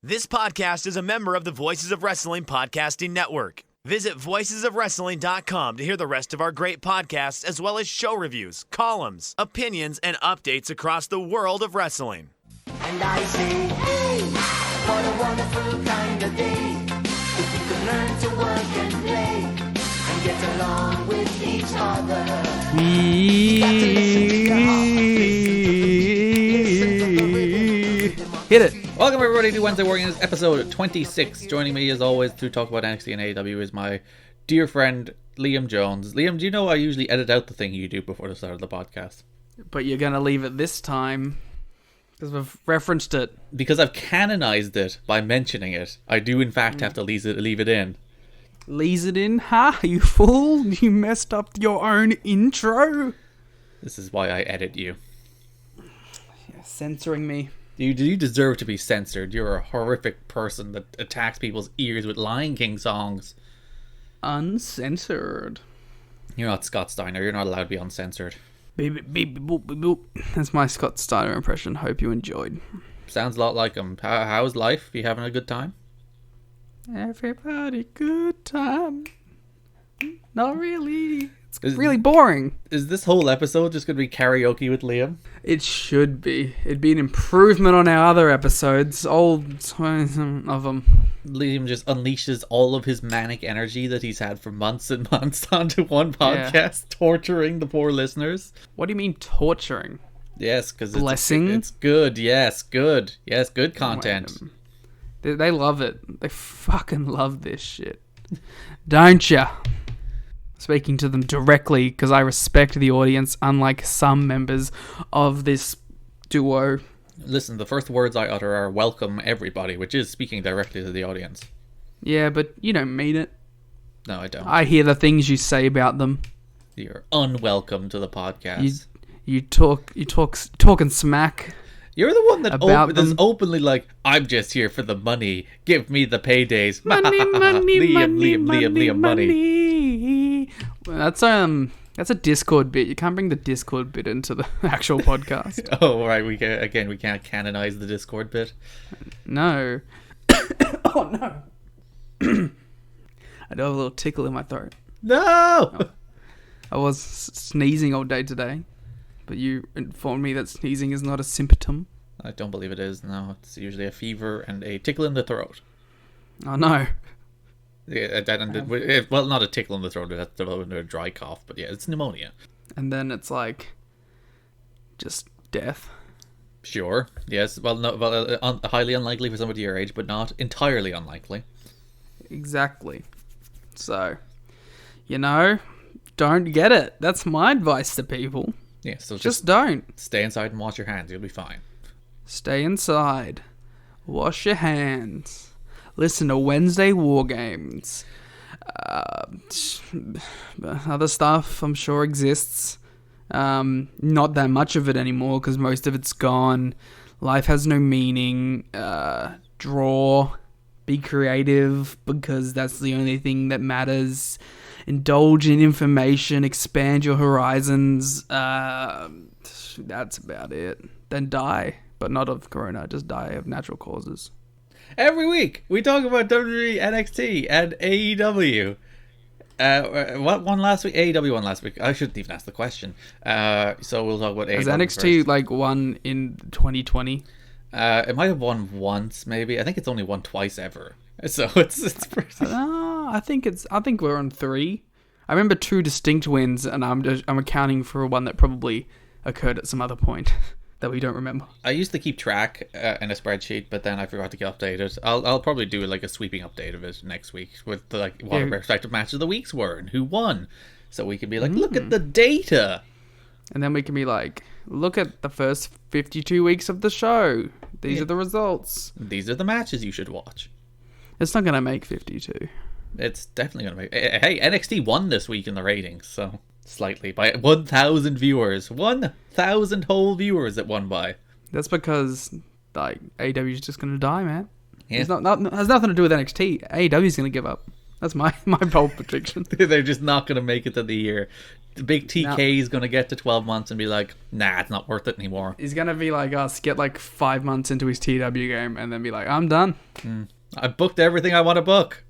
This podcast is a member of the Voices of Wrestling Podcasting Network. Visit voicesofwrestling.com to hear the rest of our great podcasts, as well as show reviews, columns, opinions, and updates across the world of wrestling. And I say, hey, what a wonderful kind of day. If we could learn to work and play and get along with each other. Hit it. Welcome everybody to Wednesday Wargames episode 26. Joining me as always to talk about NXT and AEW is my dear friend Liam Jones. Liam, do you know I usually edit out the thing you do before the start of the podcast? But you're going to leave it this time because we've referenced it. Because I've canonized it by mentioning it. I do in fact have to leave it in. Leaves it in? Ha! You fool! You messed up your own intro. This is why I edit you. Yeah, censoring me. You deserve to be censored. You're a horrific person that attacks people's ears with Lion King songs. Uncensored. You're not Scott Steiner. You're not allowed to be uncensored. Beep, beep, beep, boop, beep, boop. That's my Scott Steiner impression. Hope you enjoyed. Sounds a lot like him. How's life? You having a good time? Everybody, good time. Not really. It's really boring. Is this whole episode just going to be karaoke with Liam? It should be. It'd be an improvement on our other episodes. All of them. Liam just unleashes all of his manic energy that he's had for months and months onto one podcast, torturing the poor listeners. What do you mean torturing? Yes, because blessing. It's good. Yes, good. Yes, good content. They love it. They fucking love this shit. Don't ya? Speaking to them directly because I respect the audience, unlike some members of this duo. Listen, the first words I utter are welcome everybody, which is speaking directly to the audience. Yeah, but you don't mean it. No, I don't. I hear the things you say about them. You're unwelcome to the podcast. You talking smack. You're the one that that's is openly like, I'm just here for the money. Give me the paydays. Money, Liam, money. That's a Discord bit. You can't bring the Discord bit into the actual podcast. Oh, right. We can't canonize the Discord bit. No. Oh no. I do have a little tickle in my throat. No. I was sneezing all day today, but you informed me that sneezing is not a symptom. I don't believe it is. No, it's usually a fever and a tickle in the throat. Oh no. Yeah, well, not a tickle in the throat. That's developed into a dry cough, but yeah, it's pneumonia. And then it's like just death. Sure. Yes. Well, no. Well, highly unlikely for somebody your age, but not entirely unlikely. Exactly. So, don't get it. That's my advice to people. Yeah. So just don't. Stay inside and wash your hands. You'll be fine. Stay inside. Wash your hands. Listen to Wednesday War Games. Other stuff I'm sure exists. Not that much of it anymore because most of it's gone. Life has no meaning. Draw. Be creative because that's the only thing that matters. Indulge in information. Expand your horizons. That's about it. Then die. But not of corona. Just die of natural causes. Every week, we talk about WWE, NXT, and AEW. What won last week? AEW won last week. I shouldn't even ask the question. So we'll talk about AEW. Has NXT first. won in 2020? It might have won once, maybe. I think it's only won twice ever. So it's pretty. I think we're on 3. I remember 2 distinct wins, and I'm accounting for one that probably occurred at some other point. That we don't remember. I used to keep track in a spreadsheet, but then I forgot to update it. I'll probably do like a sweeping update of it next week with what our respective matches of the weeks were and who won, so we can be like, look at the data, and then we can be like, look at the first 52 weeks of the show. These are the results. These are the matches you should watch. It's not gonna make 52. It's definitely gonna make. Hey, NXT won this week in the ratings, so. Slightly by 1,000 viewers. 1,000 whole viewers it won by. That's because like AEW is just gonna die, man. Yeah. It's has nothing to do with NXT. AEW is gonna give up. That's my bold prediction. They're just not gonna make it to the year Big TK is going to get to 12 months and be like, nah, it's not worth it anymore. He's going to be like us, get like 5 months into his TW game and then be like, I'm done. I booked everything I want to book.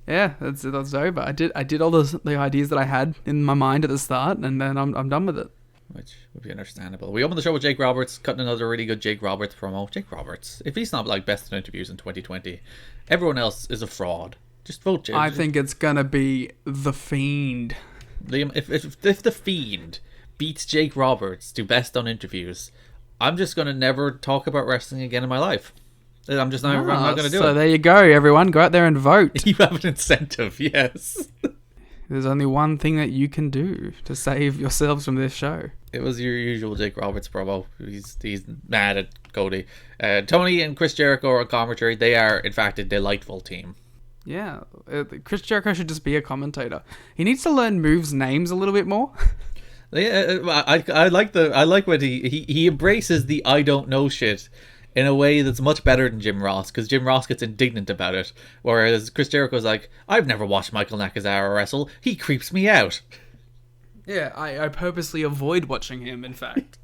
Yeah, that's over. I did all the ideas that I had in my mind at the start, and then I'm done with it. Which would be understandable. We opened the show with Jake Roberts, cutting another really good Jake Roberts promo. Jake Roberts, if he's not like best in interviews in 2020, everyone else is a fraud. Just vote Jake. I think it's gonna be The Fiend. Liam, if the Fiend beats Jake Roberts to best on interviews, I'm just gonna never talk about wrestling again in my life. I'm not gonna do it. So there you go, everyone. Go out there and vote. You have an incentive, yes. There's only one thing that you can do to save yourselves from this show. It was your usual Jake Roberts promo. He's mad at Cody. Tony and Chris Jericho are on commentary. They are, in fact, a delightful team. Yeah, Chris Jericho should just be a commentator. He needs to learn moves' names a little bit more. Yeah, I like when he embraces the I don't know shit in a way that's much better than Jim Ross, because Jim Ross gets indignant about it, whereas Chris Jericho's like, I've never watched Michael Nakazawa wrestle. He creeps me out. Yeah, I purposely avoid watching him, in fact.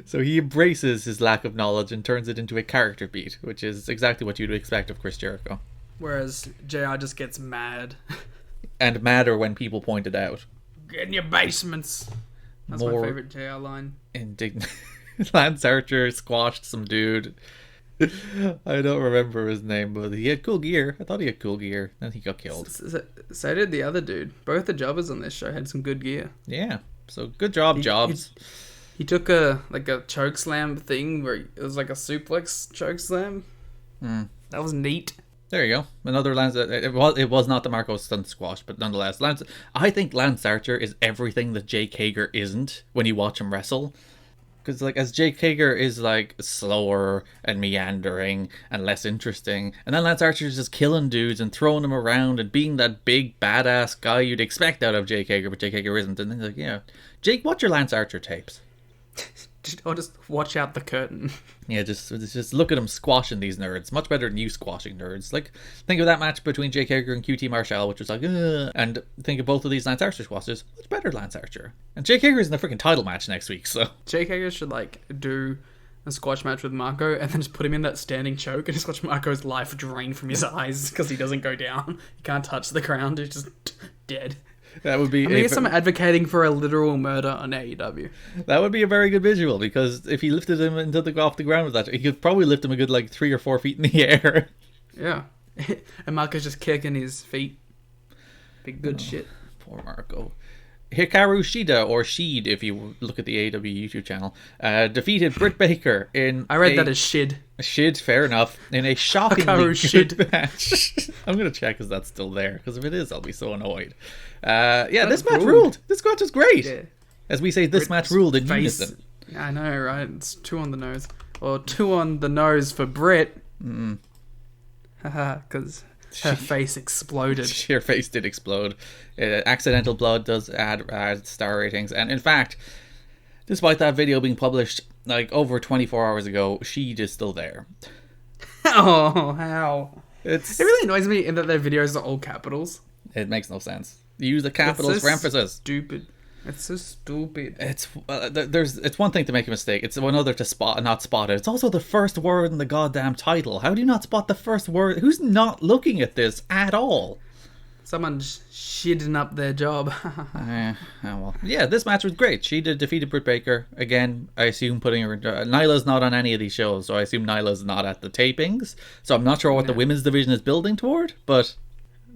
So he embraces his lack of knowledge and turns it into a character beat, which is exactly what you'd expect of Chris Jericho. Whereas JR just gets mad. And madder when people point it out. Get in your basements. That's my favorite JR line. Indignant. Lance Archer squashed some dude. I don't remember his name, but he had cool gear. I thought he had cool gear. Then he got killed. So did the other dude. Both the jobbers on this show had some good gear. Yeah. So good job, Jobs. He took a choke slam thing where it was like a suplex choke slam. That was neat. There you go. Another Lance. It was not the Marco Stunt Squash, but nonetheless, I think Lance Archer is everything that Jake Hager isn't when you watch him wrestle. Because like, as Jake Hager is like slower and meandering and less interesting, and then Lance Archer is just killing dudes and throwing them around and being that big badass guy you'd expect out of Jake Hager, but Jake Hager isn't. And then like, yeah, Jake, watch your Lance Archer tapes. Or just watch out the curtain. Yeah, just look at him squashing these nerds. Much better than you squashing nerds. Like, think of that match between Jake Hager and QT Marshall, which was like, ugh. And think of both of these Lance Archer squashes. Much better Lance Archer. And Jake Hager's in the freaking title match next week, so. Jake Hager should, like, do a squash match with Marco and then just put him in that standing choke and just watch Marco's life drain from his eyes because he doesn't go down. He can't touch the ground. He's just dead. That would be. I guess I'm advocating for a literal murder on AEW. That would be a very good visual, because if he lifted him off the ground with that, he could probably lift him a good like 3 or 4 feet in the air. Yeah, and Marco's just kicking his feet. Big good shit. Poor Marco. Hikaru Shida, or Sheed if you look at the AEW YouTube channel, defeated Britt Baker in. I read that as Shid. Shid, fair enough. In a shockingly good match. I'm going to check if that's still there, because if it is, I'll be so annoyed. This match ruled. This match was great. Yeah. As we say, this match ruled in unison. I know, right? It's 2 on the nose. Or 2 on the nose for Britt. Haha, because her face exploded. Her face did explode. Accidental blood does add star ratings. And in fact, despite that video being published like over 24 hours ago, she is still there. Oh, how? It really annoys me in that their videos are all capitals. It makes no sense. You use the capitals for emphasis. Stupid. It's so stupid. It's one thing to make a mistake. It's another to not spot it. It's also the first word in the goddamn title. How do you not spot the first word? Who's not looking at this at all? Someone's shitting up their job. Well. Yeah, this match was great. She defeated Britt Baker. Again, I assume putting her... Nyla's not on any of these shows, so I assume Nyla's not at the tapings. So I'm not sure what the women's division is building toward, but...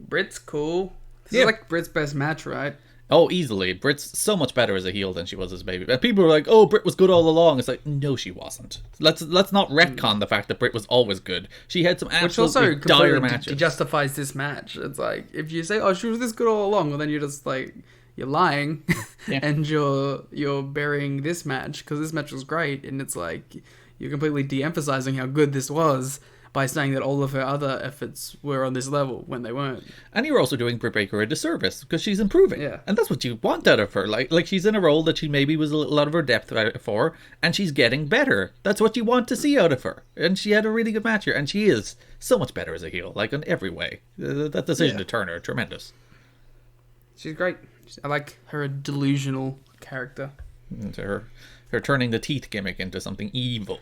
Britt's cool. This is like Britt's best match, right? Oh, easily. Britt's so much better as a heel than she was as a baby. And people were like, oh, Britt was good all along. It's like, no, she wasn't. Let's not retcon the fact that Britt was always good. She had some absolutely dire matches. Which justifies this match. It's like, if you say, oh, she was this good all along, well, then you're just like, you're lying. And you're burying this match, because this match was great. And it's like, you're completely de-emphasizing how good this was by saying that all of her other efforts were on this level when they weren't. And you're also doing Britt Baker a disservice, because she's improving. Yeah. And that's what you want out of her. Like she's in a role that she maybe was a little out of her depth for, and she's getting better. That's what you want to see out of her. And she had a really good match here, and she is so much better as a heel, like in every way. That decision to turn her, tremendous. She's great. I like her delusional character. Her turning the teeth gimmick into something evil.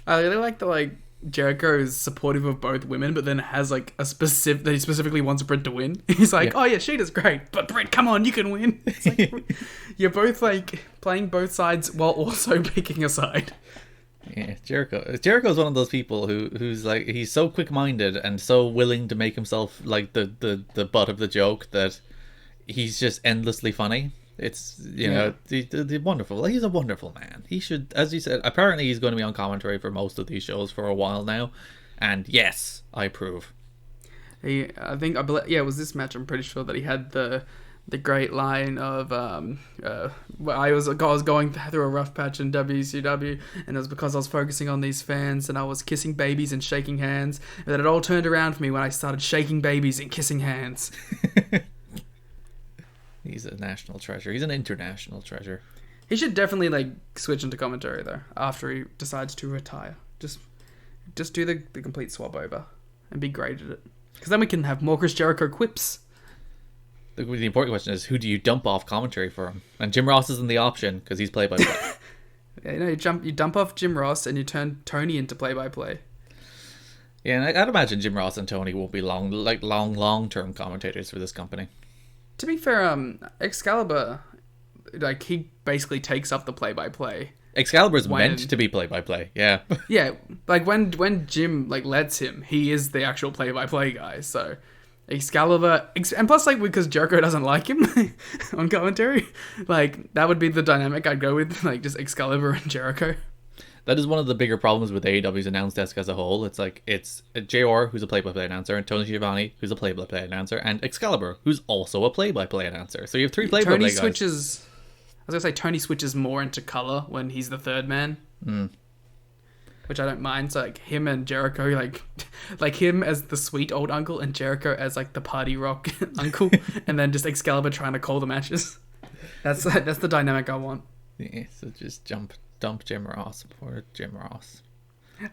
I really like the Jericho is supportive of both women, but then has like that he specifically wants Britt to win. He's like, oh yeah, she does great, but Britt, come on, you can win. It's like, you're both like playing both sides while also picking a side. Yeah, Jericho's one of those people who's like, he's so quick-minded and so willing to make himself like the butt of the joke that he's just endlessly funny. It's, you know, the wonderful. He's a wonderful man. He should, as you said, apparently he's going to be on commentary for most of these shows for a while now. And yes, I approve. It was this match. I'm pretty sure that he had the great line of I was going through a rough patch in WCW, and it was because I was focusing on these fans and I was kissing babies and shaking hands, and then it all turned around for me when I started shaking babies and kissing hands. He's a national treasure. He's an international treasure. He should definitely switch into commentary though after he decides to retire. Just do the complete swap over and be great at it, because then we can have more Chris Jericho quips. The important question is, who do you dump off commentary for him? And Jim Ross isn't the option because he's play-by-play. You dump off Jim Ross and you turn Tony into play-by-play. Yeah, and I'd imagine Jim Ross and Tony won't be long-term commentators for this company. To be fair, Excalibur, he basically takes up the play-by-play. Excalibur's meant to be play-by-play, yeah. Yeah, when Jim lets him, he is the actual play-by-play guy. So Excalibur, and plus because Jericho doesn't like him on commentary, that would be the dynamic I'd go with, just Excalibur and Jericho. That is one of the bigger problems with AEW's announce desk as a whole. It's JR, who's a play-by-play announcer, and Tony Schiavone, who's a play-by-play announcer, and Excalibur, who's also a play-by-play announcer. So you have three play-by-play guys. Tony switches more into color when he's the third man. Which I don't mind. So him and Jericho, like him as the sweet old uncle and Jericho as the party rock uncle, and then just Excalibur trying to call the matches. That's the dynamic I want. Yeah, so just dump Jim Ross. Poor Jim Ross.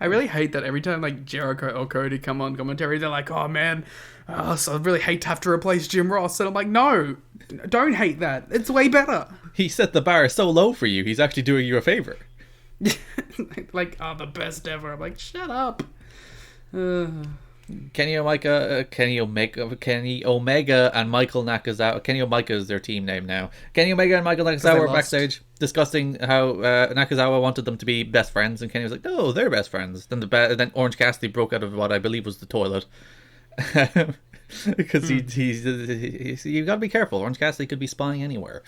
I really hate that every time Jericho or Cody come on commentary, they're like, oh man, so I really hate to have to replace Jim Ross. And I'm like, no, don't hate that. It's way better. He set the bar so low for you, he's actually doing you a favor. The best ever. I'm like, shut up. Kenny Omega and Michael Nakazawa. Kenny Omega is their team name now. Kenny Omega and Michael Nakazawa were backstage discussing how Nakazawa wanted them to be best friends, and Kenny was like, "No, they're best friends." Then Orange Cassidy broke out of what I believe was the toilet, because you got to be careful. Orange Cassidy could be spying anywhere.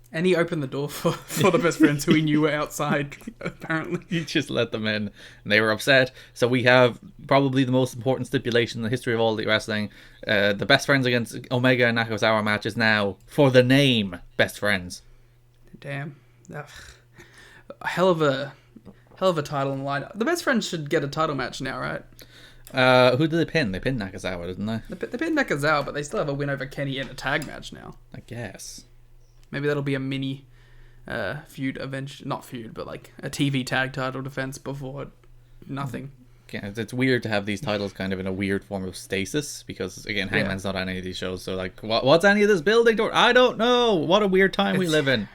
And he opened the door for the best friends who he knew were outside, apparently. He just let them in, and they were upset. So we have probably the most important stipulation in the history of all the wrestling. The best friends against Omega and Nakazawa match is now, for the name, best friends. Damn. Ugh. Hell of a title in the line. The best friends should get a title match now, right? Who did they pin? They pinned Nakazawa, didn't they? They pinned Nakazawa, but they still have a win over Kenny in a tag match now. I guess. Maybe that'll be a mini feud eventually. Not feud, but a TV tag title defense before nothing. Yeah, it's weird to have these titles kind of in a weird form of stasis, because again, Hangman's not on any of these shows. So what's any of this building toward? I don't know. What a weird time we live in.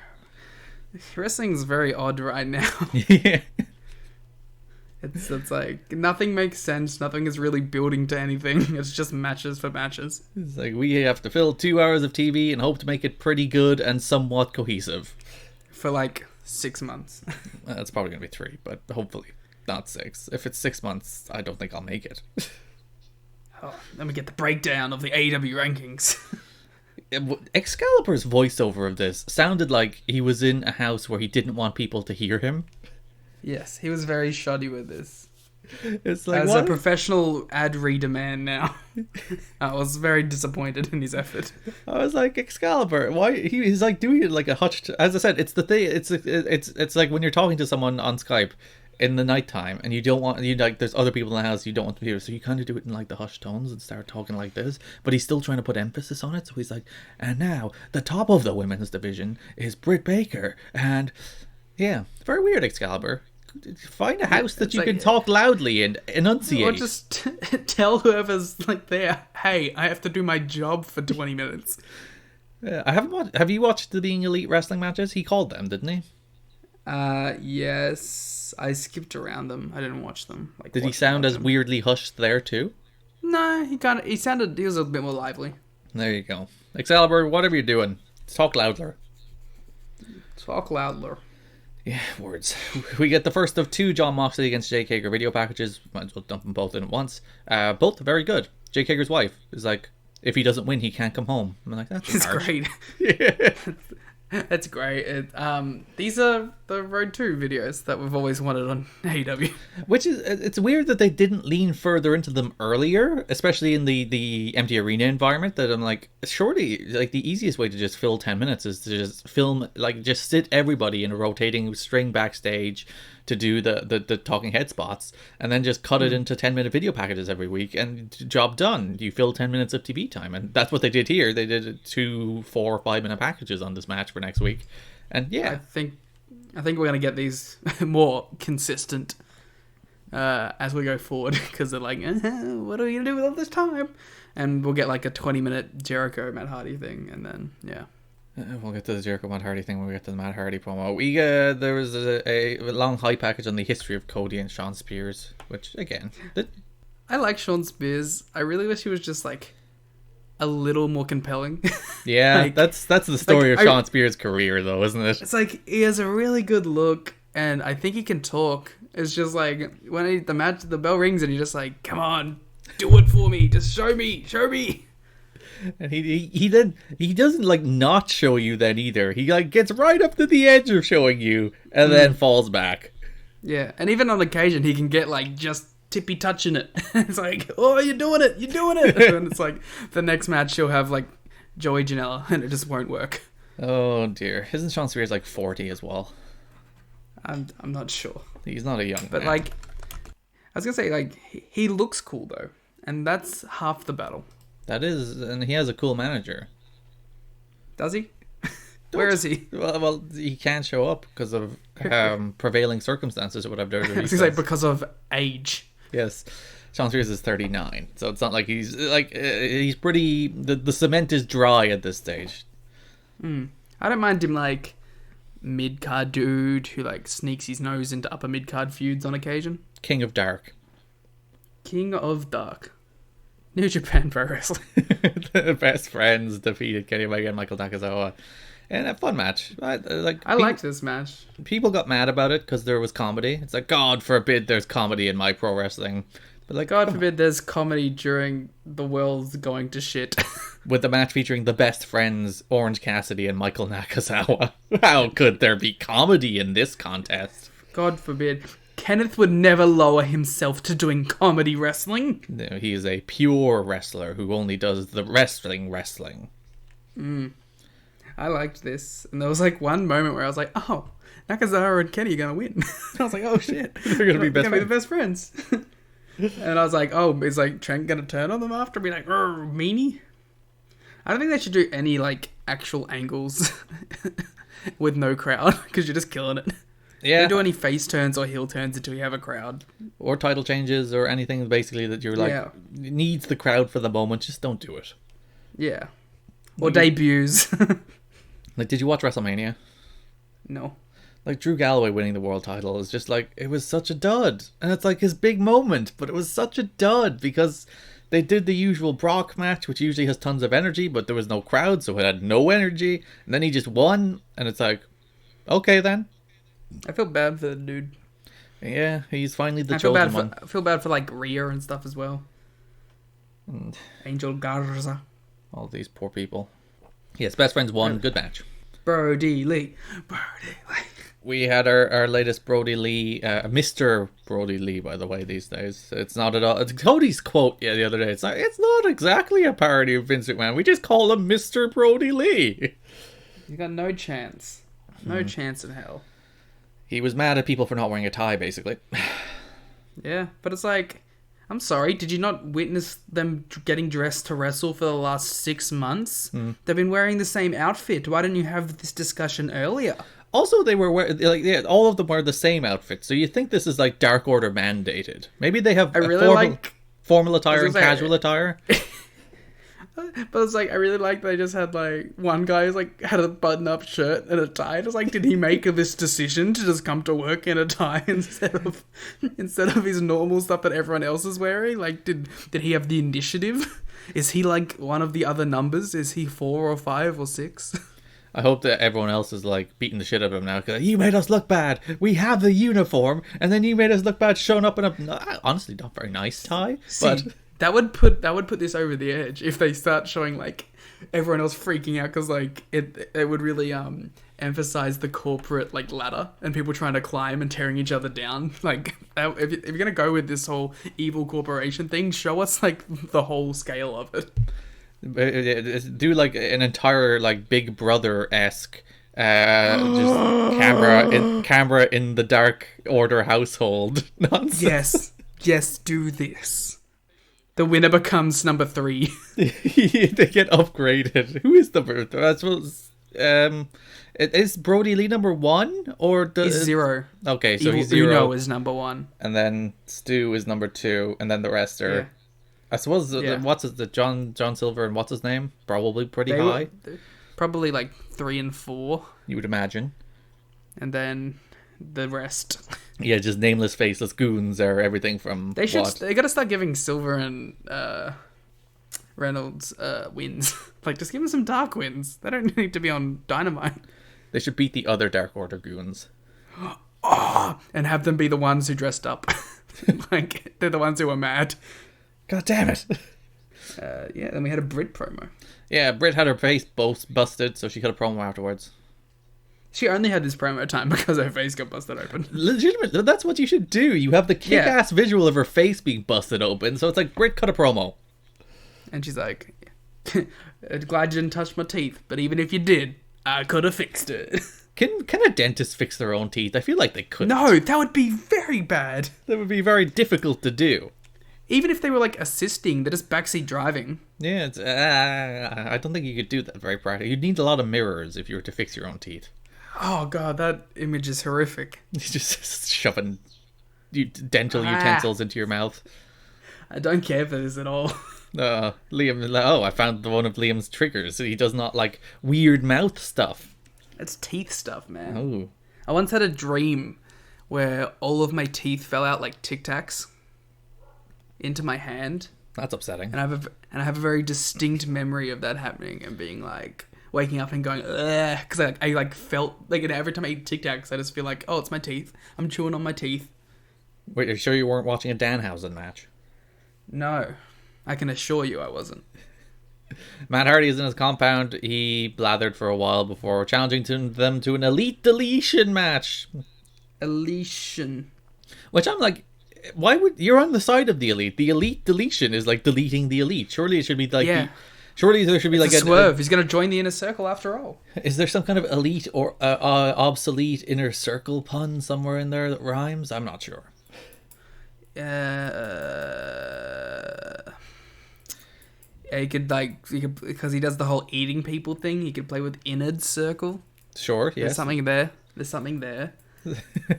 Wrestling's very odd right now. Yeah. It's nothing makes sense. Nothing is really building to anything. It's just matches for matches. It's we have to fill 2 hours of TV and hope to make it pretty good and somewhat cohesive. For 6 months. It's probably going to be 3, but hopefully not 6. If it's 6 months, I don't think I'll make it. Let me get the breakdown of the AEW rankings. Excalibur's voiceover of this sounded like he was in a house where he didn't want people to hear him. Yes, he was very shoddy with this. It's as a professional ad reader man now, I was very disappointed in his effort. I was like, Excalibur, why? He's doing it like a hutch. As I said, it's the thing. It's like when you're talking to someone on Skype in the nighttime, and you don't want there's other people in the house you don't want to hear, so you kind of do it in the hushed tones and start talking like this. But he's still trying to put emphasis on it, so he's like, and now the top of the women's division is Britt Baker, and yeah, very weird, Excalibur. Find a house that you can talk loudly and enunciate. Or just tell whoever's there, hey, I have to do my job for 20 minutes. Yeah, I haven't watched. Have you watched the Being Elite wrestling matches? He called them, didn't he? Yes. I skipped around them. I didn't watch them. Did he sound as weirdly hushed there too? No, he was a bit more lively. There you go. Excalibur, whatever you're doing, talk louder. Talk louder. Yeah, words. We get the first of 2 John Moxley against Jake Hager video packages. Might as well dump them both in at once. Both very good. Jake Hager's wife is like, if he doesn't win, he can't come home. I'm like, that's great. Yeah. That's great. These are the Road 2 videos that we've always wanted on AEW. Which is, it's weird that they didn't lean further into them earlier, especially in the empty arena environment, that I'm like, surely, like, the easiest way to just fill 10 minutes is to just film, like, just sit everybody in a rotating string backstage to do the talking head spots, and then just cut it into 10-minute video packages every week, and job done. You fill 10 minutes of TV time, and that's what they did here. They did 2, 4, 5-minute packages on this match for next week, and yeah, I think we're gonna get these more consistent as we go forward, because they're like, what are we gonna do with all this time? And we'll get like a 20-minute Jericho Matt Hardy thing, and then yeah. We'll get to the Jericho Matt Hardy thing when we get to the Matt Hardy promo. There was a long hype package on the history of Cody and Sean Spears, which again, I like Sean Spears. I really wish he was just like a little more compelling. Yeah, like, that's the story of Sean Spears' career, though, isn't it? It's like he has a really good look, and I think he can talk. It's just like when the bell rings, and you're just like, come on, do it for me, just show me. And he doesn't like not show you then either. He like gets right up to the edge of showing you and then falls back. Yeah, and even on occasion he can get like just tippy touching it. It's like, oh, you're doing it. And it's like the next match she'll have like Joey Janela, and it just won't work. Oh dear, isn't Sean Spears like 40 as well? I'm not sure. He's not a young but man. like I was gonna say, like he looks cool though, and that's half the battle. That is, and he has a cool manager. Does he? Where is he? Well, he can't show up because of prevailing circumstances or whatever. It's like because of age. Yes, Sean Spears is 39, so it's not like he's like he's pretty. The cement is dry at this stage. I don't mind him like mid-card dude who like sneaks his nose into upper mid-card feuds on occasion. King of Dark. New Japan Pro Wrestling. The Best Friends defeated Kenny Omega and Michael Nakazawa in a fun match. I liked this match. People got mad about it because there was comedy. It's like, God forbid there's comedy in my pro wrestling. But like, God forbid there's comedy during the world's going to shit. With the match featuring the Best Friends, Orange Cassidy and Michael Nakazawa. How could there be comedy in this contest? God forbid. Kenneth would never lower himself to doing comedy wrestling. No, he is a pure wrestler who only does the wrestling. I liked this. And there was like one moment where I was like, oh, Nakazawa and Kenny are going to win. I was like, oh shit. They're going to be the best friends. And I was like, oh, is like Trent going to turn on them after? Be like, meanie? I don't think they should do any like actual angles with no crowd, because you're just killing it. Yeah. Don't do any face turns or heel turns until you have a crowd. Or title changes or anything basically that you're like, needs the crowd for the moment. Just don't do it. Yeah. Or debuts. Like, did you watch WrestleMania? No. Like, Drew Galloway winning the world title is just like, it was such a dud. And it's like his big moment, but it was such a dud because they did the usual Brock match, which usually has tons of energy, but there was no crowd, so it had no energy. And then he just won, and it's like, okay then. I feel bad for the dude. Yeah, he's finally the chosen one. I feel bad for like Rhea and stuff as well. Angel Garza. All these poor people. Yes, Best Friends won. Good match. Brody Lee. We had our latest Brody Lee, Mr. Brody Lee, by the way, these days. It's not at all. It's Cody's quote the other day. It's like, it's not exactly a parody of Vince McMahon. We just call him Mr. Brody Lee. You got no chance. No chance in hell. He was mad at people for not wearing a tie, basically. Yeah, but it's like, I'm sorry, did you not witness them getting dressed to wrestle for the last 6 months? They've been wearing the same outfit. Why didn't you have this discussion earlier? Also, they were wearing, all of them wear the same outfit, so you think this is like Dark Order mandated. Maybe they have formal attire and casual attire. But it's like, I really like they just had like one guy who's like had a button-up shirt and a tie. It's like, did he make this decision to just come to work in a tie instead of his normal stuff that everyone else is wearing? Like, did he have the initiative? Is he like one of the other numbers? Is he 4 or 5 or 6? I hope that everyone else is like beating the shit out of him now. Cause you made us look bad. We have the uniform, and then you made us look bad showing up in a honestly not very nice tie. But that would put this over the edge if they start showing like everyone else freaking out, because like it would really emphasize the corporate like ladder and people trying to climb and tearing each other down. Like if you're gonna go with this whole evil corporation thing, show us like the whole scale of it. do like an entire like Big Brother-esque just camera in the Dark Order household nonsense. Yes, do this. The winner becomes number 3. They get upgraded. Who is the that's is Brody Lee number 1 or he's 0? Okay, so he's 0. Uno is number 1, and then Stu is number 2, and then the rest are. Yeah. I suppose the John Silver and what's his name? Probably pretty high. Probably like 3 and 4. You would imagine. And then the rest. Yeah, just nameless, faceless goons are everything from. They got to start giving Silver and Reynolds wins. Like, just give them some dark wins. They don't need to be on Dynamite. They should beat the other Dark Order goons. And have them be the ones who dressed up. Like, they're the ones who are mad. God damn it. Then we had a Brit promo. Yeah, Brit had her face busted, so she cut a promo afterwards. She only had this promo time because her face got busted open. Legitimately, that's what you should do. You have the kick-ass visual of her face being busted open, so it's like, Brit, cut a promo. And she's like, glad you didn't touch my teeth, but even if you did, I could have fixed it. Can a dentist fix their own teeth? I feel like they couldn't. No, that would be very bad. That would be very difficult to do. Even if they were like assisting, they're just backseat driving. Yeah, it's, I don't think you could do that very practically. You'd need a lot of mirrors if you were to fix your own teeth. Oh god, that image is horrific. You're just shoving dental utensils into your mouth. I don't care for this at all. Liam, I found one of Liam's triggers. He does not like weird mouth stuff. It's teeth stuff, man. Oh. I once had a dream where all of my teeth fell out like Tic Tacs into my hand. That's upsetting. And I have a very distinct memory of that happening and being like waking up and going ugh, because I like felt like every time I eat Tic Tacs I just feel like, oh, it's my teeth. I'm chewing on my teeth. Wait, are you sure you weren't watching a Danhausen match? No, I can assure you I wasn't. Matt Hardy is in his compound. He blathered for a while before challenging them to an Elite Deletion match. Elation. Which I'm like, why would you're on the side of the Elite? The Elite Deletion is like deleting the Elite. Surely it should be like surely there should be like a swerve. He's going to join the Inner Circle after all. Is there some kind of elite or obsolete Inner Circle pun somewhere in there that rhymes? I'm not sure. He could because he does the whole eating people thing. He could play with Innard Circle. Sure, yes. There's something there.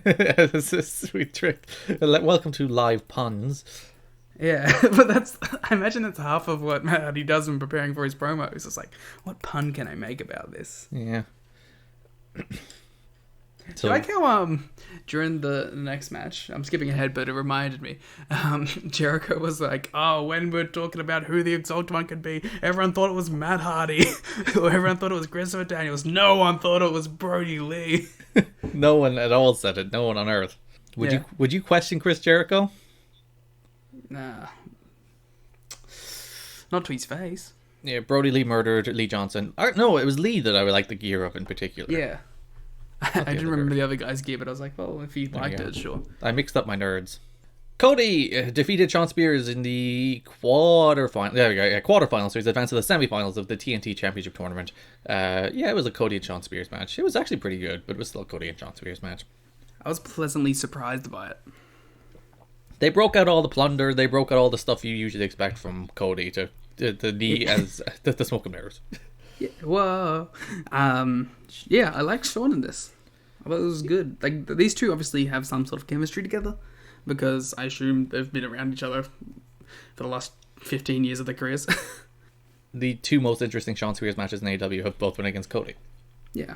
This is a sweet trick. Welcome to live puns. Yeah, but I imagine that's half of what Matt Hardy does in preparing for his promos. It's like, what pun can I make about this? Yeah. So, like how during the next match, I'm skipping ahead, but it reminded me. Jericho was like, "Oh, when we're talking about who the Exalted One could be, everyone thought it was Matt Hardy, or everyone thought it was Christopher Daniels. No one thought it was Brody Lee." No one at all said it. No one on earth. Would you question Chris Jericho? Nah, not to his face. Yeah, Brody Lee murdered Lee Johnson. No, it was Lee that I would like the gear of in particular. Yeah. I didn't remember the other guy's gear, but I was like, well, if he liked it, sure. I mixed up my nerds. Cody defeated Shawn Spears in the quarterfinal. There we go. Yeah, quarterfinals. So he's advanced to the semifinals of the TNT Championship Tournament. It was a Cody and Shawn Spears match. It was actually pretty good, but it was still a Cody and Shawn Spears match. I was pleasantly surprised by it. They broke out all the plunder. They broke out all the stuff you usually expect from Cody to as the smoke and mirrors. Yeah, whoa. I like Shawn in this. I thought it was good. Like, these two obviously have some sort of chemistry together, because I assume they've been around each other for the last 15 years of their careers. the two most interesting Sean Spears matches in AEW have both been against Cody. Yeah.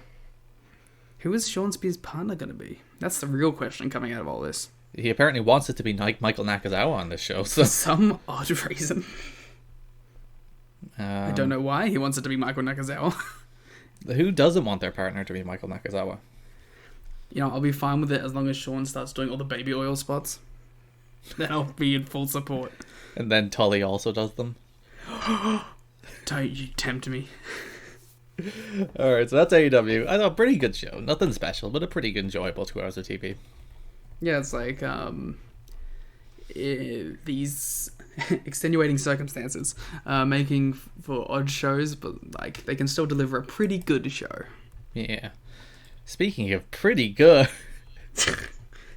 Who is Sean Spears' partner going to be? That's the real question coming out of all this. He apparently wants it to be Michael Nakazawa on this show. So. For some odd reason. I don't know why he wants it to be Michael Nakazawa. Who doesn't want their partner to be Michael Nakazawa? You know, I'll be fine with it as long as Sean starts doing all the baby oil spots. Then I'll be in full support. And then Tully also does them. Don't you tempt me. Alright, so that's AEW. I thought pretty good show. Nothing special, but a pretty enjoyable 2 hours of TV. Yeah, it's like these extenuating circumstances making for odd shows, but like they can still deliver a pretty good show. Yeah. Speaking of pretty good.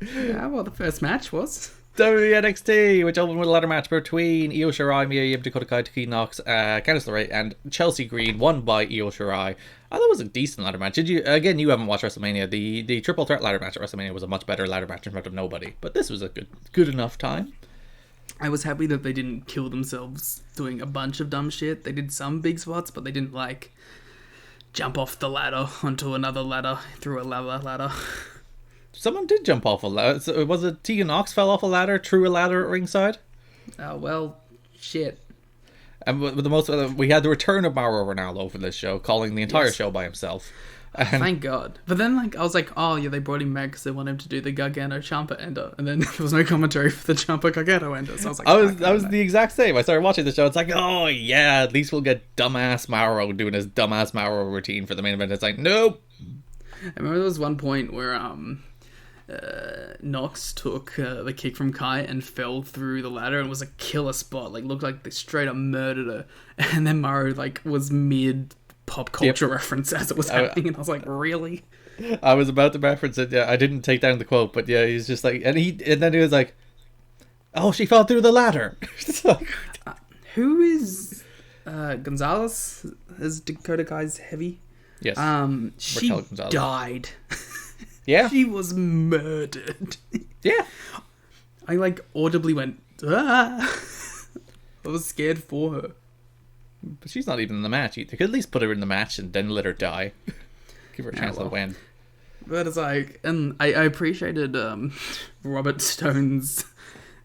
Yeah, well, the first match was WWE NXT, which opened with a ladder match between Io Shirai, Mia Yim, Dakota Kai, Taki Knox, Candice LeRae, and Chelsea Green, won by Io Shirai. I thought it was a decent ladder match. You haven't watched WrestleMania. The triple threat ladder match at WrestleMania was a much better ladder match in front of nobody. But this was a good enough time. I was happy that they didn't kill themselves doing a bunch of dumb shit. They did some big spots, but they didn't like jump off the ladder onto another ladder through a ladder. Someone did jump off a ladder. So was it Tegan Knox fell off a ladder, through a ladder at ringside? Oh, well, shit. And we had the return of Mauro Ranallo for this show, calling the entire show by himself. And thank God. But then, I was like, oh, yeah, they brought him back because they want him to do the Gargano Ciampa ender. And then there was no commentary for the Ciampa Gargano ender. So I was like, I was the exact same. I started watching the show. It's like, oh, yeah, at least we'll get dumbass Mauro doing his dumbass Mauro routine for the main event. It's like, nope. I remember there was one point where Knox took the kick from Kai and fell through the ladder and was a killer spot. Like, looked like they straight up murdered her. And then Mauro, was mid pop culture reference as it was happening, and I was like, really? I was about to reference it. Yeah, I didn't take down the quote, but yeah, he's just like, and then he was like, "Oh, she fell through the ladder." Who is Gonzalez? Is Dakota Kai's heavy? Yes. She died. Yeah. She was murdered. Yeah. I audibly went, ah. I was scared for her. But she's not even in the match. They could at least put her in the match and then let her die. Give her a chance to win. But it's like, and I appreciated Robert Stone's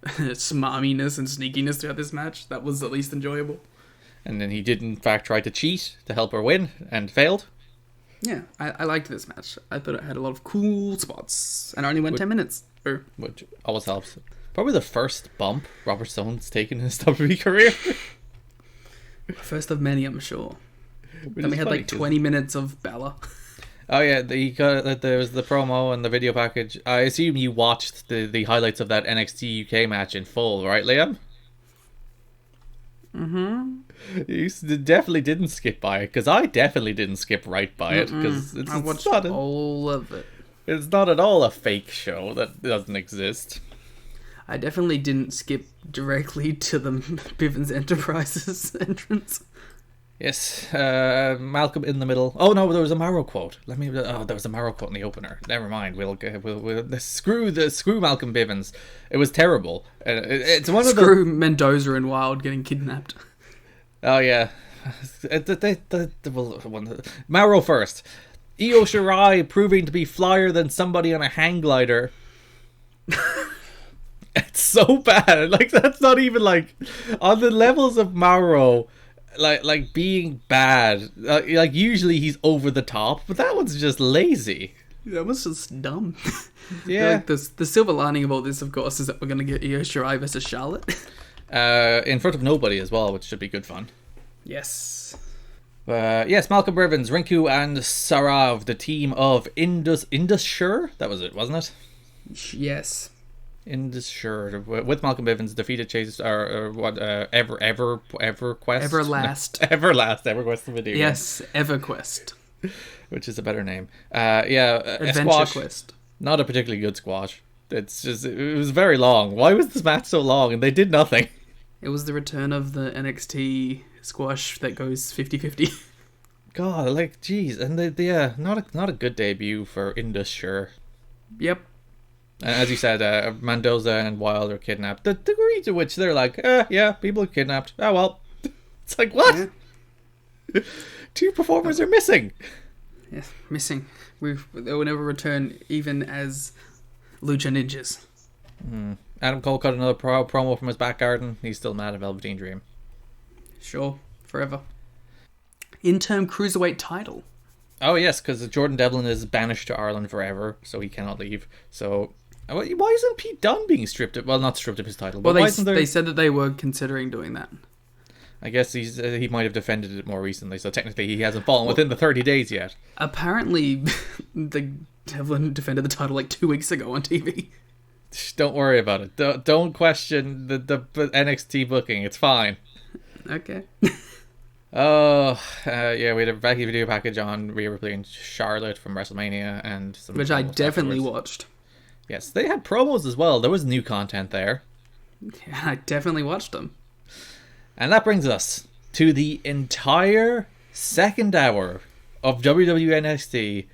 smarminess and sneakiness throughout this match. That was at least enjoyable. And then he did in fact try to cheat to help her win and failed. Yeah, I liked this match. I thought it had a lot of cool spots and only went 10 minutes. Which always helps. Probably the first bump Robert Stone's taken in his WWE career. First of many, I'm sure. Then we had 20 minutes of Bella. Oh yeah, there was the promo and the video package. I assume you watched the highlights of that NXT UK match in full, right, Liam? Mm-hmm. You definitely didn't skip by it, because I definitely didn't skip right by it, because I watched all of it. It's not at all a fake show that doesn't exist. I definitely didn't skip directly to the Bivens Enterprises entrance. Yes, Malcolm in the middle. Oh no, there was a Mauro quote. There was a Mauro quote in the opener. Never mind. We'll screw Malcolm Bivens. It was terrible. It's one of the screw Mendoza and Wild getting kidnapped. Oh yeah, Mauro first. Io Shirai proving to be flyer than somebody on a hang glider. It's so bad. That's not even on the levels of Mauro. Like being bad. Usually he's over the top, but that one's just lazy. That was just dumb. Yeah. The silver lining of all this, of course, is that we're gonna get Io Shirai versus Charlotte. In front of nobody as well, which should be good fun. Yes. Yes, Malcolm Bivens, Rinku, and Sarav, the team of Indusure. That was it, wasn't it? Yes. Indusure, with Malcolm Bivens, defeated Chase EverQuest. EverQuest the video. Yes, EverQuest. Which is a better name. Adventure squash, Quest. Not a particularly good squash. It was very long. Why was this match so long? And they did nothing. It was the return of the NXT squash that goes 50-50. God, jeez, and not a good debut for Indusure. Yep. As you said, Mendoza and Wild are kidnapped. The degree to which they're yeah, people are kidnapped. Oh well. It's like, what? Two performers are missing. Yeah, missing. They will never return, even as Lucha Ninjas. Adam Cole cut another promo from his back garden. He's still mad at Velveteen Dream. Sure, forever. Interim Cruiserweight title. Oh, yes, because Jordan Devlin is banished to Ireland forever, so he cannot leave. So, why isn't Pete Dunne being stripped of... Well, not stripped of his title, but Well, why isn't there... they said that they were considering doing that. I guess he might have defended it more recently, so technically he hasn't fallen within the 30 days yet. Apparently, the Devlin defended the title like 2 weeks ago on TV. Don't worry about it. Don't question the NXT booking. It's fine. Okay. Yeah, we had a video package on Rhea Ripley and Charlotte from WrestleMania, and some Which I promos definitely afterwards. watched. Yes, they had promos as well. There was new content there. Yeah, I definitely watched them. And that brings us to the entire second hour of WWE NXT.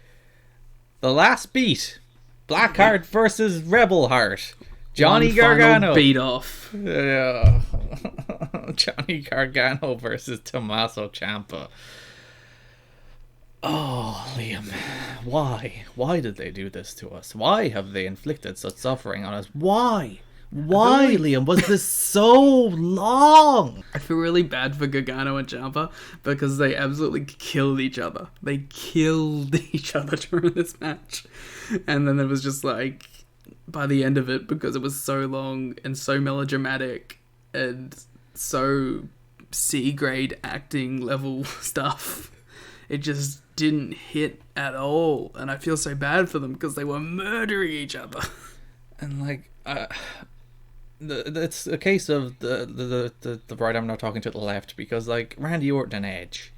The last beat. Blackheart versus Rebel Heart. Johnny One final Gargano. beat off. Yeah. Johnny Gargano versus Tommaso Ciampa. Oh, Liam. Why? Why did they do this to us? Why have they inflicted such suffering on us? Why? Why, Liam? Was this so long? I feel really bad for Gargano and Ciampa because they absolutely killed each other. They killed each other during this match. And then it was just like, by the end of it, because it was so long and so melodramatic and so C-grade acting level stuff, it just didn't hit at all. And I feel so bad for them because they were murdering each other. And like, it's a case of the right arm not talking to the left, because like Randy Orton and Edge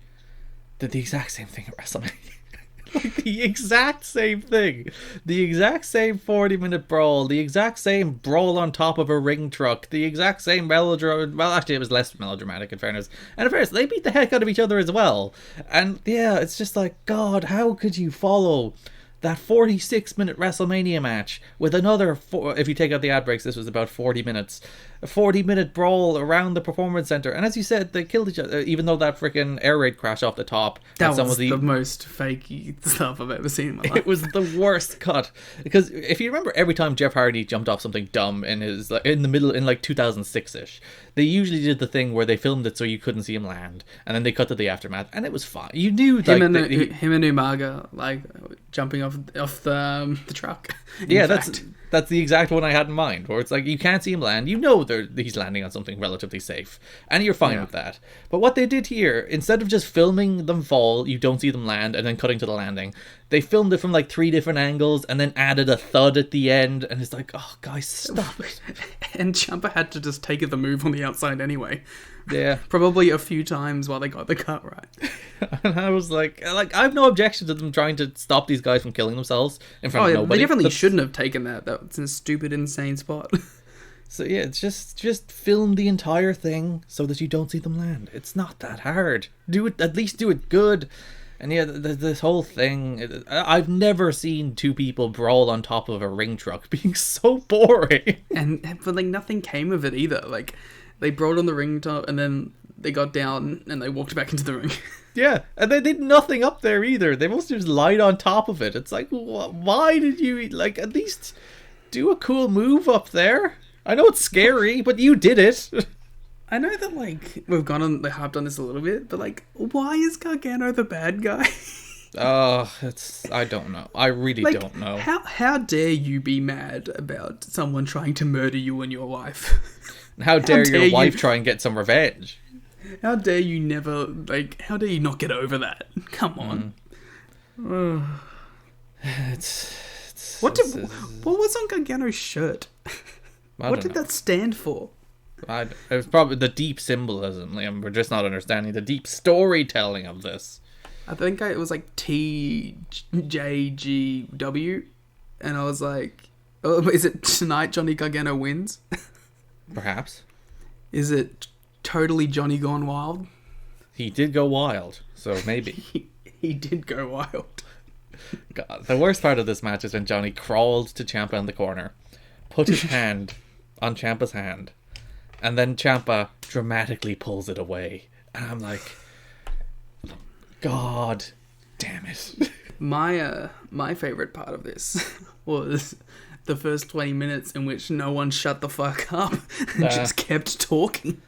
did the exact same thing at WrestleMania. Like the exact same thing. The exact same 40-minute brawl. The exact same brawl on top of a ring truck. The exact same melodrama. Well, actually, it was less melodramatic, in fairness. And in fairness, they beat the heck out of each other as well. And yeah, it's just like, God, how could you follow that 46-minute WrestleMania match with another... if you take out the ad breaks, this was about 40 minutes. A 40-minute brawl around the Performance Center. And as you said, they killed each other, even though that freaking air raid crash off the top. That was the most fakey stuff I've ever seen in my life. It was the worst cut. Because if you remember, every time Jeff Hardy jumped off something dumb in his in the middle, in like 2006-ish, they usually did the thing where they filmed it so you couldn't see him land. And then they cut to the aftermath. And it was fine. You knew like, him and Umaga like jumping off the truck. Yeah, that's the exact one I had in mind, where it's like you can't see him land, you know he's landing on something relatively safe, and you're fine with that. But what they did here, instead of just filming them fall, you don't see them land, and then cutting to the landing, they filmed it from like 3 different angles, and then added a thud at the end, and it's like, oh guys, stop it. And Ciampa had to just take the move on the outside anyway. Yeah. Probably a few times while they got the cut right. And I was like, I have no objection to them trying to stop these guys from killing themselves in front of nobody. They definitely shouldn't have taken that. That's a stupid, insane spot. So yeah, it's just film the entire thing so that you don't see them land. It's not that hard. Do it, at least do it good. And yeah, this whole thing, I've never seen 2 people brawl on top of a ring truck being so boring. But like nothing came of it either. Like they brawled on the ring top and then they got down and they walked back into the ring. Yeah, and they did nothing up there either. They must have just lied on top of it. It's like, why did you, like, at least do a cool move up there? I know it's scary, but you did it. I know that, like, we've they harped on this a little bit, but, like, why is Gargano the bad guy? I don't know. I really don't know. How dare you be mad about someone trying to murder you and your wife? How dare your wife try and get some revenge? How dare you how dare you not get over that? Come on. What was on Gargano's shirt? What did that stand for? It was probably the deep symbolism, Liam. We're just not understanding the deep storytelling of this. I think it was like TJGW, and I was like, oh, is it tonight Johnny Gargano wins? Perhaps. Is it totally Johnny gone wild? He did go wild, so maybe. he did go wild. God, the worst part of this match is when Johnny crawled to Ciampa in the corner, put his hand on Ciampa's hand, and then Ciampa dramatically pulls it away. And I'm like, God damn it. My favorite part of this was the first 20 minutes in which no one shut the fuck up and just kept talking.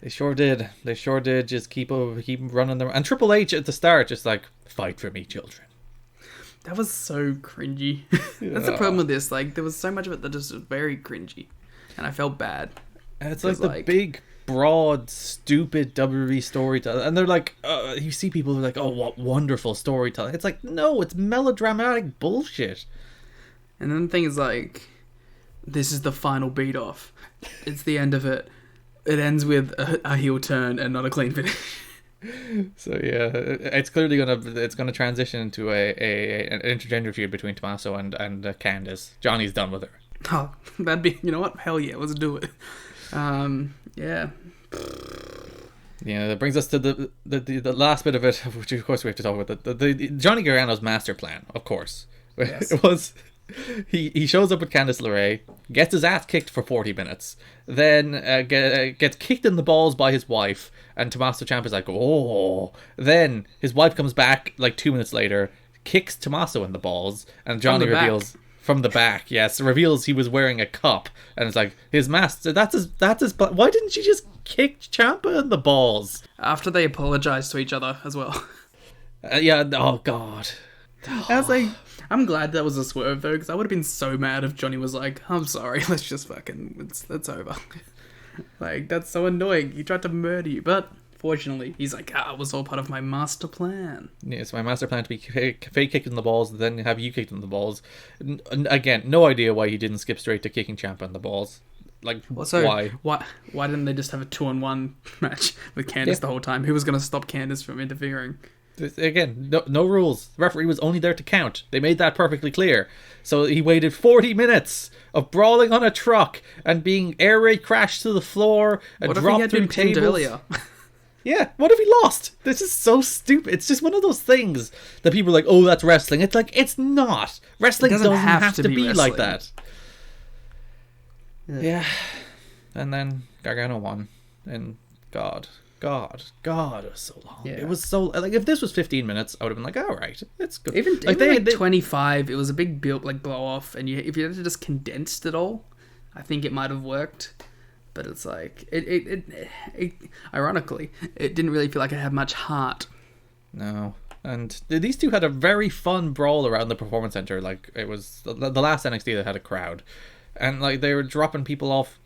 They sure did. Just keep running them. And Triple H at the start, just like, fight for me, children. That was so cringy. That's the problem with this. Like, there was so much of it that just was very cringy, and I felt bad. And it's like the big, broad, stupid WWE storytelling, and they're like, you see people who are like, oh, what wonderful storytelling. It's like, no, it's melodramatic bullshit. And then the thing is like, this is the final beat off. It's the end of it. It ends with a heel turn and not a clean finish. So yeah, it's clearly gonna transition into an intergender feud between Tommaso and Candice. Johnny's done with her. Oh, that'd be, you know what? Hell yeah, let's do it. Yeah. Yeah, that brings us to the last bit of it, which of course we have to talk about the Johnny Gargano's master plan. Of course, Yes. it was. He shows up with Candice LeRae, gets his ass kicked for 40 minutes, then gets kicked in the balls by his wife, and Tommaso Ciampa's like, oh. Then his wife comes back like 2 minutes later, kicks Tommaso in the balls, and Johnny reveals from the back, yes, reveals he was wearing a cup, and it's like, his master, that's his. Why didn't she just kick Ciampa in the balls? After they apologized to each other as well. Yeah. Oh God. I was like, I'm glad that was a swerve though, because I would have been so mad if Johnny was like, I'm sorry, let's just fucking, it's over. Like, that's so annoying. He tried to murder you, but fortunately, he's like, it was all part of my master plan. Yeah, it's my master plan to be fake kicked in the balls, then have you kicked in the balls. Again, no idea why he didn't skip straight to kicking Ciampa in the balls. Like, Also, why? Why didn't they just have a 2-on-1 match with Candice the whole time? Who was going to stop Candice from interfering? Again, no rules. The referee was only there to count. They made that perfectly clear. So he waited 40 minutes of brawling on a truck and being air raid crashed to the floor and What if he dropped had through been pinned tables. earlier? Yeah, what if he lost? This is so stupid. It's just one of those things that people are like, oh, that's wrestling. It's like, it's not. Wrestling doesn't have to be like that. Yeah. And then Gargano won. And God, it was so long. Yeah. It was so, like, if this was 15 minutes, I would have been like, all right, it's good. Even like, even 25, it was a big build, like blow off, and if you had to just condensed it all, I think it might have worked. But it's like it ironically, it didn't really feel like it had much heart. No. And these two had a very fun brawl around the performance center. Like, it was the last NXT that had a crowd, and like they were dropping people off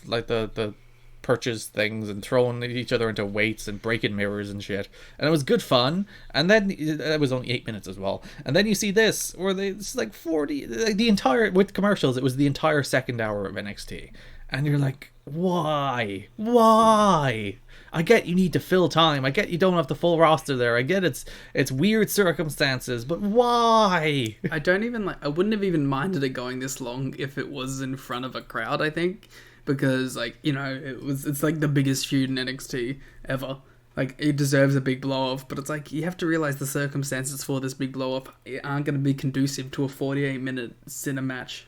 like the purchase things and throwing each other into weights and breaking mirrors and shit, and it was good fun. And then it was only 8 minutes as well, and then you see this where it's like 40, like the entire, with commercials, it was the entire second hour of NXT, and you're like, why I get you need to fill time, I get you don't have the full roster there, I get it's weird circumstances, but why? I wouldn't have even minded it going this long if it was in front of a crowd, I think. Because, like, you know, it's like the biggest feud in NXT ever. Like, it deserves a big blow-off, but it's like, you have to realize the circumstances for this big blow-off aren't going to be conducive to a 48-minute Cinematch.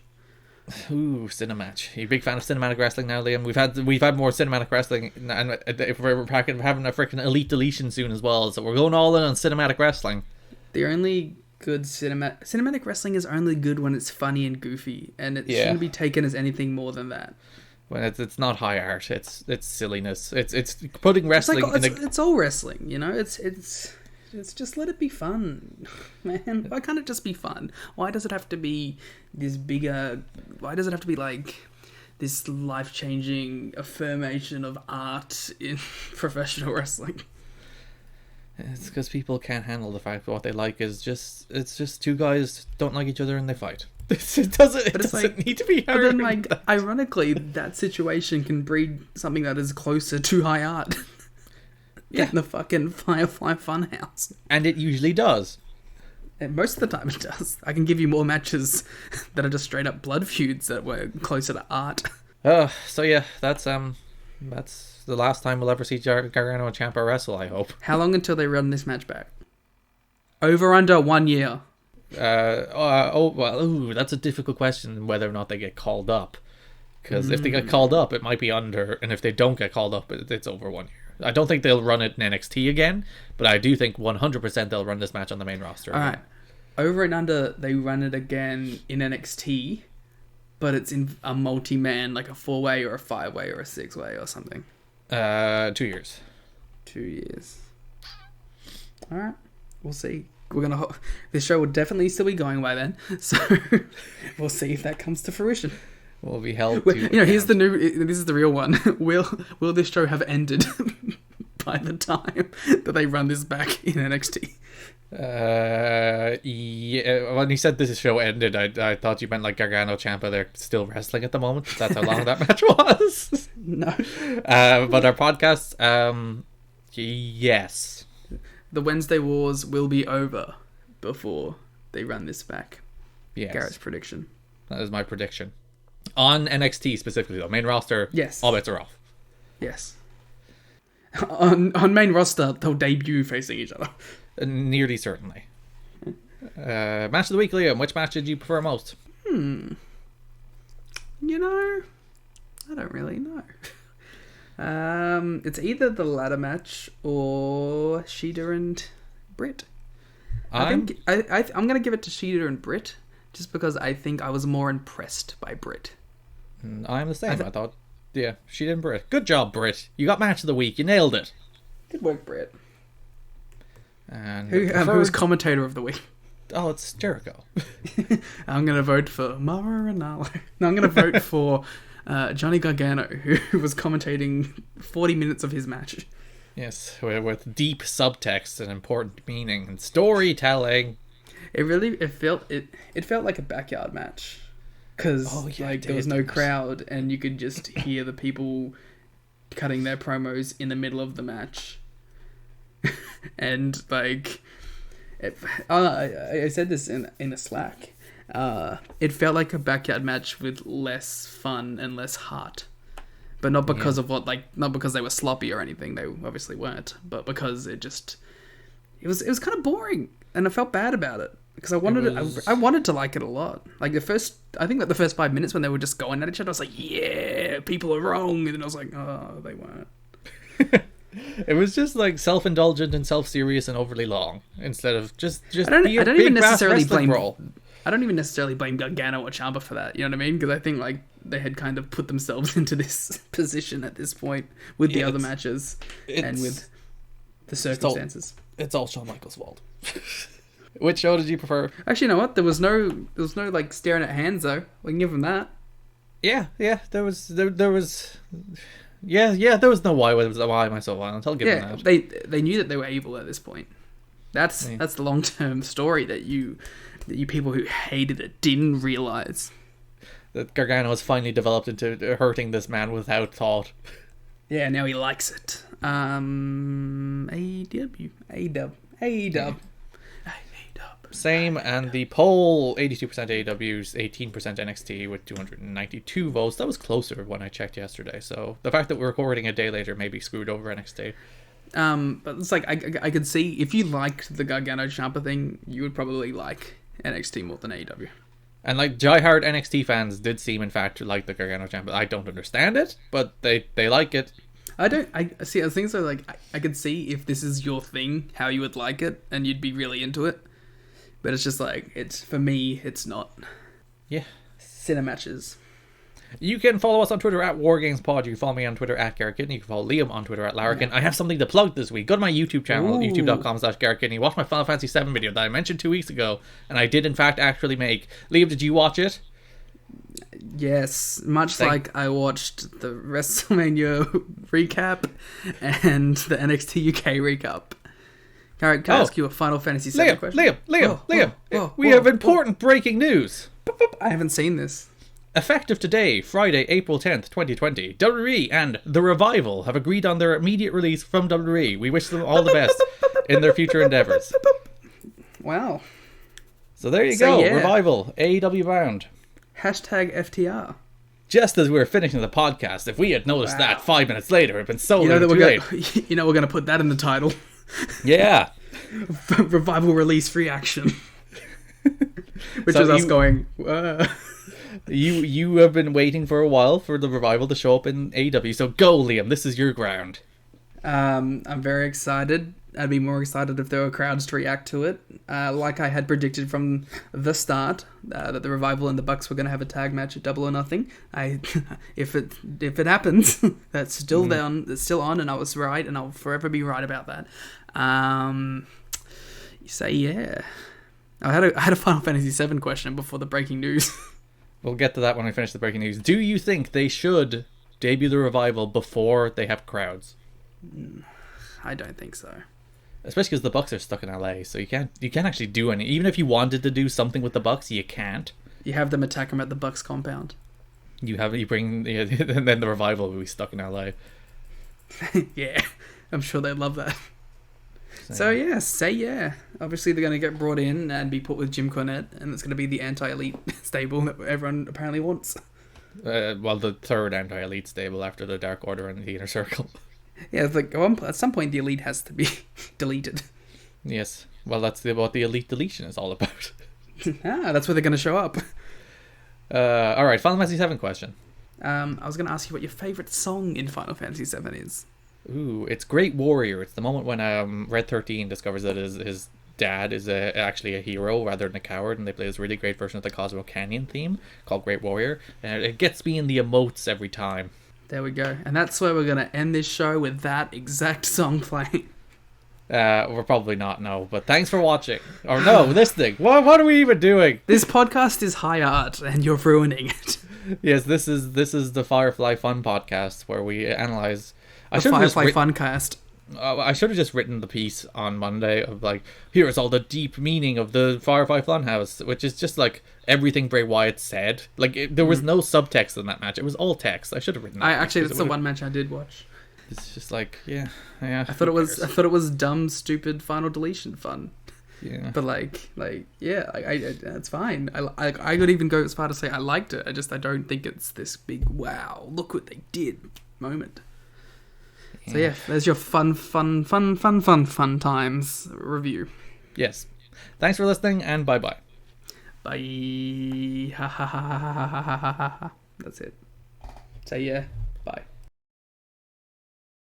Ooh, Cinematch. Are you a big fan of cinematic wrestling now, Liam? We've had more cinematic wrestling, and we're having a freaking Elite Deletion soon as well, so we're going all in on cinematic wrestling. The only good cinematic wrestling is only good when it's funny and goofy, and it shouldn't be taken as anything more than that. When it's not high art, it's silliness. It's putting wrestling it's all wrestling, you know. It's just, let it be fun, man. Why can't it just be fun? Why does it have to be this bigger? Why does it have to be like this life-changing affirmation of art in professional wrestling? It's because people can't handle the fact that what they like is just two guys don't like each other and they fight. It doesn't need to be hard. But then, like, ironically, that situation can breed something that is closer to high art than the fucking Firefly Funhouse. And it usually does. And most of the time it does. I can give you more matches that are just straight up blood feuds that were closer to art. So yeah, that's the last time we'll ever see Gargano and Ciampa wrestle, I hope. How long until they run this match back? Over under 1 year. That's a difficult question, whether or not they get called up. Because if they get called up, it might be under, and if they don't get called up, it's over 1 year. I don't think they'll run it in NXT again, but I do think 100% they'll run this match on the main roster. All right. Over and under, they run it again in NXT, but it's in a multi-man, like a 4-way or a 5-way or a 6-way or something. 2 years. 2 years. All right. We'll see. This show will definitely still be going by then, so we'll see if that comes to fruition. Will be held to here's the new. This is the real one. Will this show have ended by the time that they run this back in NXT? Yeah. When you said this show ended, I thought you meant like Gargano, Ciampa. They're still wrestling at the moment. That's how long that match was. No. But our podcast, yes. The Wednesday Wars will be over before they run this back. Yes. Garrett's prediction. That is my prediction. On NXT specifically, though, main roster, yes, all bets are off. Yes. On main roster, they'll debut facing each other. Nearly certainly. Match of the week, Liam. Which match did you prefer most? You know, I don't really know. It's either the ladder match or Sheeta and Britt. I'm gonna give it to Sheeta and Britt just because I think I was more impressed by Britt. I'm the same. I thought, yeah, Sheeta and Britt. Good job, Britt. You got match of the week. You nailed it. Good work, Britt. And who's commentator of the week? Oh, it's Jericho. I'm gonna vote for Mauro Ranallo. No, I'm gonna vote for Johnny Gargano, who was commentating 40 minutes of his match. Yes, with deep subtext and important meaning and storytelling. It felt like a backyard match because there was no crowd and you could just hear the people cutting their promos in the middle of the match. And like, I said this in a Slack. It felt like a backyard match with less fun and less heart, but not because of not because they were sloppy or anything. They obviously weren't, but because it was kind of boring, and I felt bad about it because I wanted to like it a lot. Like the first 5 minutes when they were just going at each other, I was like, yeah, people are wrong, and then I was like, oh, they weren't. It was just like self-indulgent and self-serious and overly long instead of just. I don't even necessarily blame Gargano or Ciampa for that. You know what I mean? Because I think like they had kind of put themselves into this position at this point with the other matches and with the circumstances. It's all Shawn Michaels' fault. Which show did you prefer? Actually, you know what? There was no like staring at hands though. We can give them that. Yeah. There was. Yeah, there was no why am I so violent? I'll give them that. They knew that they were evil at this point. That's the long-term story that you people who hated it didn't realize. That Gargano has finally developed into hurting this man without thought. Yeah, now he likes it. AEW. Same, and the poll, 82% AEW's, 18% NXT with 292 votes. That was closer when I checked yesterday, so the fact that we're recording a day later maybe screwed over NXT. But it's like, I could see, if you liked the Gargano Ciampa thing, you would probably like NXT more than AEW. And like, diehard NXT fans did seem, in fact, to like the Gargano Ciampa. I don't understand it, but they like it. I see, I think so, like, I could see if this is your thing, how you would like it, and you'd be really into it. But it's just like, for me, it's not. Yeah. Cinematches. You can follow us on Twitter at WarGamesPod. You can follow me on Twitter at Garrett Kidney. You can follow Liam on Twitter at Larrikin. I have something to plug this week. Go to my YouTube channel, youtube.com/Garrett Kidney. Watch my Final Fantasy VII video that I mentioned 2 weeks ago, and I did in fact actually make. Liam, did you watch it? Yes, like I watched the WrestleMania recap and the NXT UK recap. Garrett, can I ask you a Final Fantasy VII question? Liam, we have important breaking news. I haven't seen this. Effective today, Friday, April 10th, 2020, WWE and The Revival have agreed on their immediate release from WWE. We wish them all the best in their future endeavors. Wow. So there you go, yeah. Revival, AEW bound. Hashtag FTR. Just as we were finishing the podcast, if we had noticed that 5 minutes later, it'd been so late. You know we're going to put that in the title. Yeah. Revival release reaction. Which is us going... You have been waiting for a while for the Revival to show up in AEW, so go, Liam. This is your ground. I'm very excited. I'd be more excited if there were crowds to react to it. Like I had predicted from the start, that the Revival and the Bucks were going to have a tag match at Double or Nothing. If it happens, that's still down. It's still on, and I was right, and I'll forever be right about that. So yeah, I had a Final Fantasy VII question before the breaking news. We'll get to that when we finish the breaking news. Do you think they should debut the Revival before they have crowds? I don't think so. Especially because the Bucks are stuck in LA, so you can't actually do any. Even if you wanted to do something with the Bucks, you can't. You have them attack them at the Bucks compound. You bring, and then the Revival will be stuck in LA. Yeah, I'm sure they'd love that. So yeah, say yeah. Obviously they're going to get brought in and be put with Jim Cornette, and it's going to be the anti-elite stable that everyone apparently wants. Well, the third anti-elite stable after the Dark Order and the Inner Circle. Yeah, it's like at some point the elite has to be deleted. Yes, well, that's what the elite deletion is all about. That's where they're going to show up. All right, Final Fantasy VII question. I was going to ask you what your favourite song in Final Fantasy VII is. Ooh, it's Great Warrior. It's the moment when Red 13 discovers that his dad is actually a hero rather than a coward, and they play this really great version of the Cosmo Canyon theme called Great Warrior, and it gets me in the emotes every time. There we go. And that's where we're going to end this show, with that exact song playing. We're probably not, no. But thanks for watching. Or no, listening. What are we even doing? This podcast is high art, and you're ruining it. Yes, this is the Firefly Fun podcast, where we analyze... The Firefly Funcast. I should have just written the piece on Monday of like, here's all the deep meaning of the Firefly Funhouse, which is just like everything Bray Wyatt said. Like there was no subtext in that match; it was all text. I should have written. That's the one match I did watch. It's just like yeah. I thought it was dumb, stupid final deletion fun. Yeah. But yeah, it's fine. I could even go as far to say I liked it. I don't think it's this big wow, look what they did moment. So yeah, there's your fun times review. Yes. Thanks for listening, and bye-bye. Bye. Ha ha ha ha ha ha ha ha. That's it. So yeah.